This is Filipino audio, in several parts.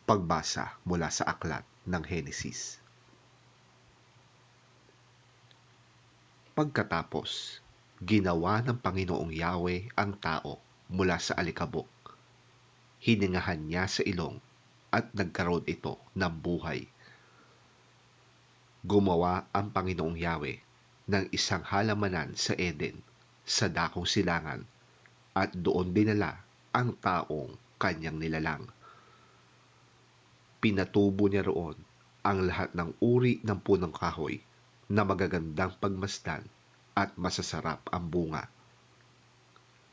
Pagbasa mula sa aklat ng Henesis. Pagkatapos, ginawa ng Panginoong Yahweh ang tao mula sa alikabok. Hiningahan niya sa ilong at nagkaroon ito ng buhay. Gumawa ang Panginoong Yahweh ng isang halamanan sa Eden, sa dakong silangan, at doon dinala ang taong kanyang nilalang. Pinatubo niya roon ang lahat ng uri ng punong kahoy na magagandang pagmasdan at masasarap ang bunga.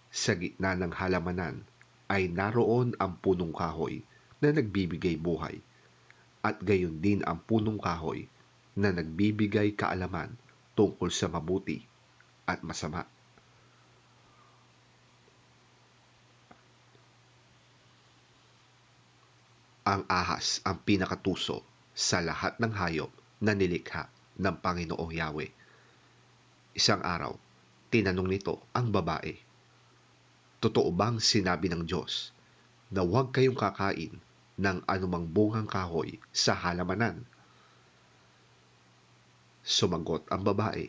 Sa gitna ng halamanan ay naroon ang punong kahoy na nagbibigay buhay, at gayon din ang punong kahoy na nagbibigay kaalaman tungkol sa mabuti at masama. Ang ahas ang pinakatuso sa lahat ng hayop na nilikha ng Panginoong Yahweh. Isang araw, tinanong nito ang babae, "Totoo bang sinabi ng Diyos na huwag kayong kakain ng anumang bungang kahoy sa halamanan?" Sumagot ang babae,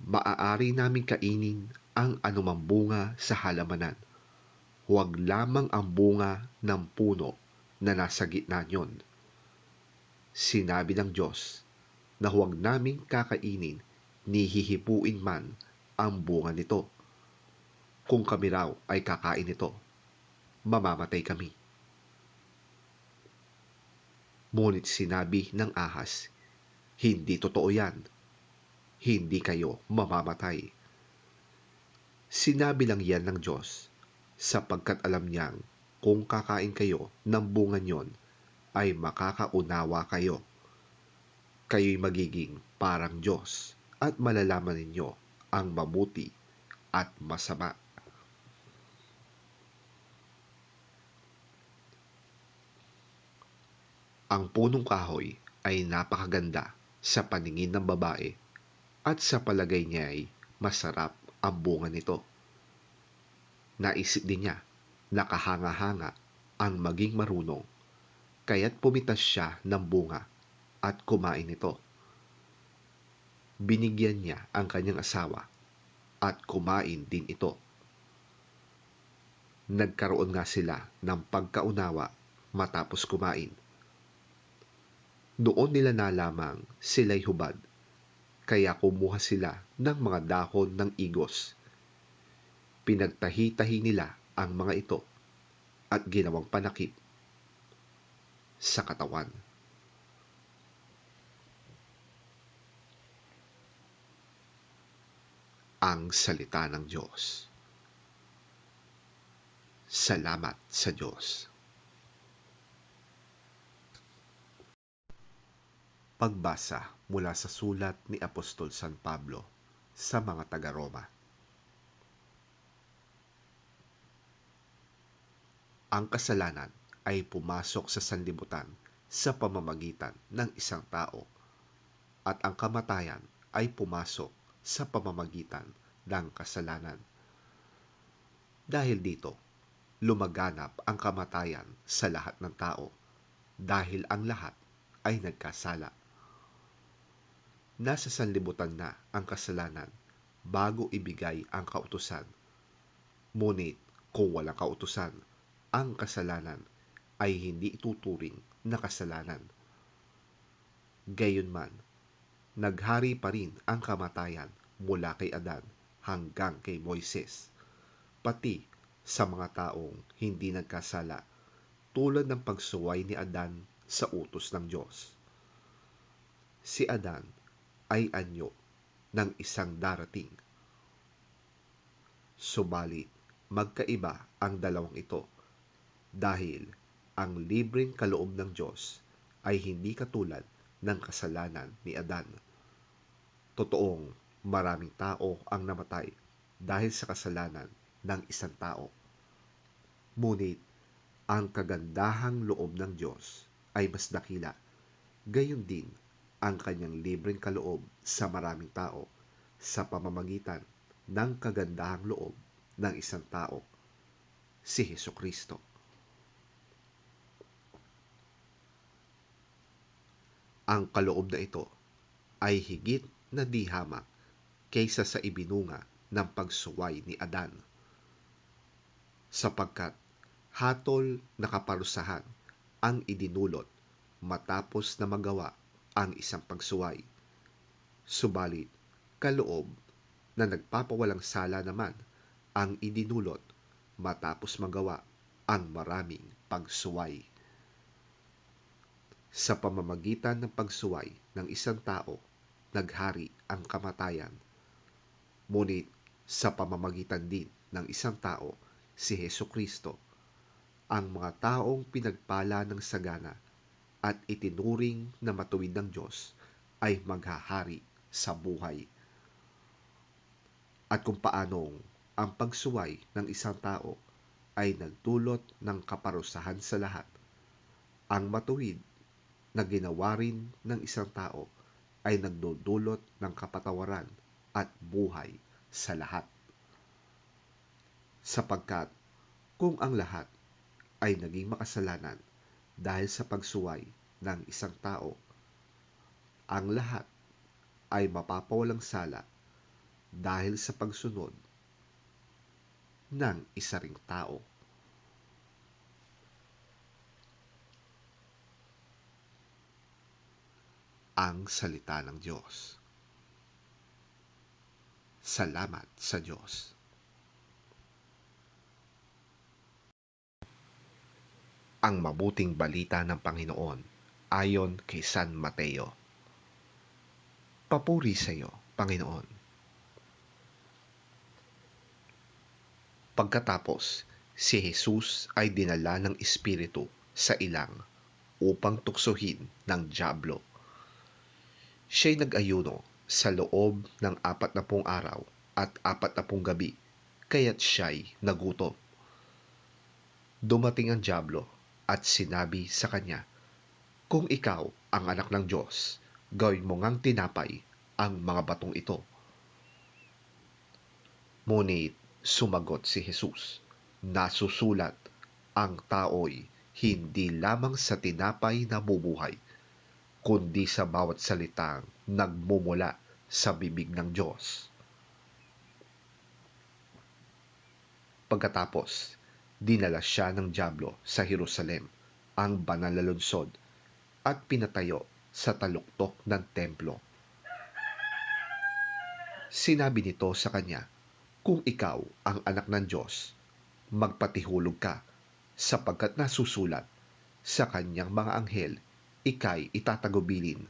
"Maaari naming kainin ang anumang bunga sa halamanan, huwag lamang ang bunga ng puno na nasa gitna niyon. Sinabi ng Diyos na huwag naming kakainin ni hihipuin man ang bunga nito. Kung kami raw ay kakain nito, mamamatay kami." Ngunit sinabi ng ahas, "Hindi totoo yan. Hindi kayo mamamatay." Sinabi lang yan ng Diyos sapagkat alam niyang kung kakain kayo ng bunga niyon ay makakaunawa kayo. Kayo'y magiging parang Diyos at malalaman ninyo ang mabuti at masama. Ang punong kahoy ay napakaganda sa paningin ng babae at sa palagay niya ay masarap ang bunga nito. Naisip din niya na kahanga-hanga ang maging marunong, kaya't pumitas siya ng bunga at kumain nito. Binigyan niya ang kanyang asawa at kumain din ito. Nagkaroon nga sila ng pagkaunawa matapos kumain. Doon nila nalamang sila'y hubad, kaya kumuha sila ng mga dahon ng igos. Pinagtahi-tahi nila ang mga ito at ginawang panakip sa katawan. Ang salita ng Diyos. Salamat sa Diyos. Pagbasa mula sa sulat ni Apostol San Pablo sa mga taga-Roma. Ang kasalanan ay pumasok sa sanlibutan sa pamamagitan ng isang tao, at ang kamatayan ay pumasok sa pamamagitan ng kasalanan. Dahil dito, lumaganap ang kamatayan sa lahat ng tao dahil ang lahat ay nagkasala. Nasa sanlibutan na ang kasalanan bago ibigay ang kautusan. Ngunit kung walang kautusan, ang kasalanan ay hindi ituturing na kasalanan. Gayunman, naghari pa rin ang kamatayan mula kay Adan hanggang kay Moises, pati sa mga taong hindi nagkasala, tulad ng pagsuway ni Adan sa utos ng Diyos. Si Adan ay anyo ng isang darating. Subalit, magkaiba ang dalawang ito dahil ang libreng kaloob ng Diyos ay hindi katulad ng kasalanan ni Adan. Totoong maraming tao ang namatay dahil sa kasalanan ng isang tao. Ngunit ang kagandahang loob ng Diyos ay mas dakila. Gayon din ang kanyang libreng kaloob sa maraming tao sa pamamagitan ng kagandahang loob ng isang tao, si Hesukristo. Ang kaloob na ito ay higit na di hamak kaysa sa ibinunga ng pagsuway ni Adan, sapagkat hatol na kaparusahan ang idinulot matapos na magawa ang isang pagsuway. Subalit, kaloob na nagpapawalang sala naman ang idinulot matapos magawa ang maraming pagsuway. Sa pamamagitan ng pagsuway ng isang tao, naghari ang kamatayan. Ngunit sa pamamagitan din ng isang tao, si Hesukristo, ang mga taong pinagpala ng sagana at itinuring na matuwid ng Diyos ay maghahari sa buhay. At kung paanong ang pagsuway ng isang tao ay nagdulot ng kaparusahan sa lahat, ang matuwid na ginawa rin ng isang tao ay nagdudulot ng kapatawaran at buhay sa lahat. Sapagkat kung ang lahat ay naging makasalanan dahil sa pagsuway ng isang tao, ang lahat ay mapapawalang sala dahil sa pagsunod ng isa ring tao. Ang salita ng Diyos. Salamat sa Diyos. Ang mabuting balita ng Panginoon ayon kay San Mateo. Papuri sa iyo, Panginoon. Pagkatapos, si Jesus ay dinala ng Espiritu sa ilang upang tuksohin ng dyablo. Siya'y nag-ayuno sa loob ng 40 araw at 40 gabi, kaya't siya'y nagutom. Dumating ang dyablo at sinabi sa kanya, "Kung ikaw ang anak ng Diyos, gawin mo ngang tinapay ang mga batong ito." Ngunit sumagot si Jesus, "Nasusulat, ang tao'y hindi lamang sa tinapay nabubuhay, kundi sa bawat salitang nagmumula sa bibig ng Diyos." Pagkatapos, dinala siya ng dyablo sa Jerusalem, ang banal na lungsod, at pinatayo sa taluktok ng templo. Sinabi nito sa kanya, "Kung ikaw ang anak ng Diyos, magpatihulog ka, sapagkat nasusulat, sa kanyang mga anghel, ika'y itatagubilin,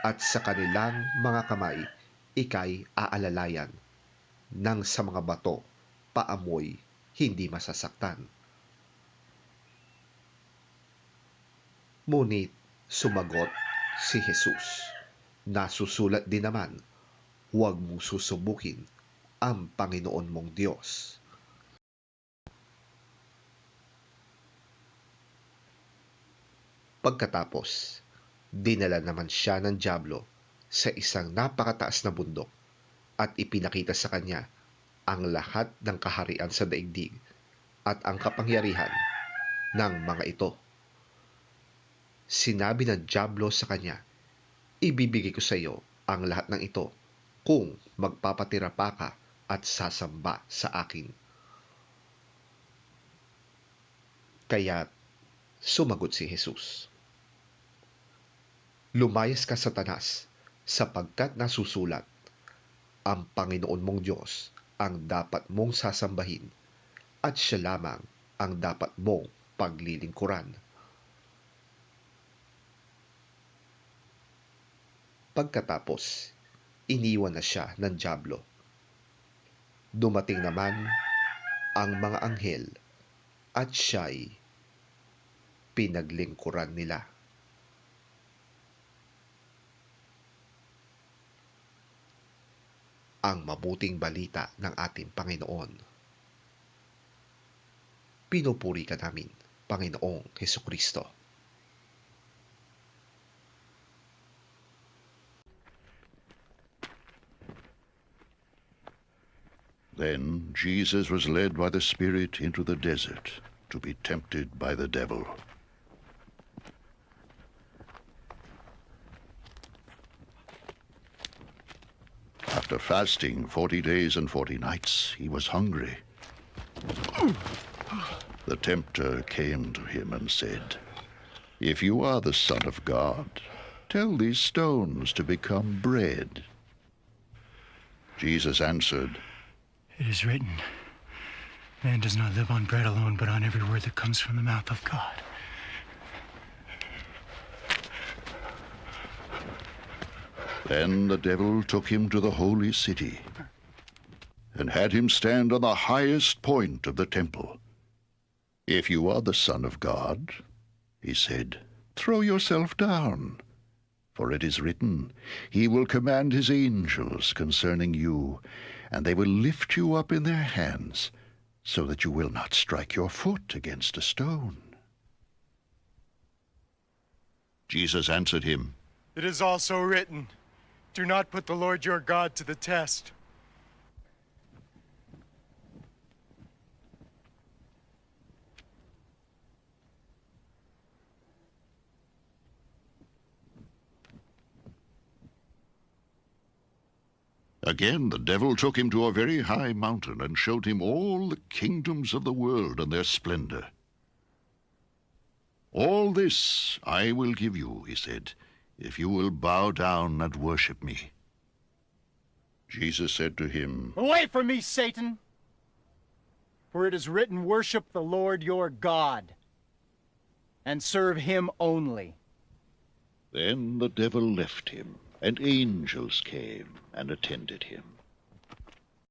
at sa kanilang mga kamay, ika'y aalalayan, nang sa mga bato, paamoy, hindi masasaktan." Ngunit sumagot si Jesus, "Nasusulat din naman, huwag mong susubukin ang Panginoon mong Diyos." Pagkatapos, dinala naman siya ng dyablo sa isang napakataas na bundok at ipinakita sa kanya ang lahat ng kaharian sa daigdig at ang kapangyarihan ng mga ito. Sinabi ng dyablo sa kanya, "Ibibigay ko sa iyo ang lahat ng ito kung magpapatira pa ka at sasamba sa akin." Kaya't sumagot si Jesus, "Lumayas ka, Satanas, sapagkat nasusulat, ang Panginoon mong Diyos ang dapat mong sasambahin at siya lamang ang dapat mong paglilingkuran." Pagkatapos, iniwan na siya ng dyablo. Dumating naman ang mga anghel at siya'y pinaglingkuran nila. Ang mabuting balita ng ating Panginoon. Pinupuri ka namin, Panginoong Hesukristo. Then Jesus was led by the Spirit into the desert to be tempted by the devil. After fasting 40 days and 40 nights, he was hungry. The tempter came to him and said, "If you are the Son of God, tell these stones to become bread." Jesus answered, "It is written, man does not live on bread alone, but on every word that comes from the mouth of God." Then the devil took him to the holy city and had him stand on the highest point of the temple. "If you are the Son of God," he said, "throw yourself down. For it is written, he will command his angels concerning you, and they will lift you up in their hands, so that you will not strike your foot against a stone." Jesus answered him, "It is also written, do not put the Lord your God to the test." Again the devil took him to a very high mountain and showed him all the kingdoms of the world and their splendor. "All this I will give you," he said, "if you will bow down and worship me." Jesus said to him, "Away from me, Satan! For it is written, worship the Lord your God, and serve him only." Then the devil left him, and angels came and attended him.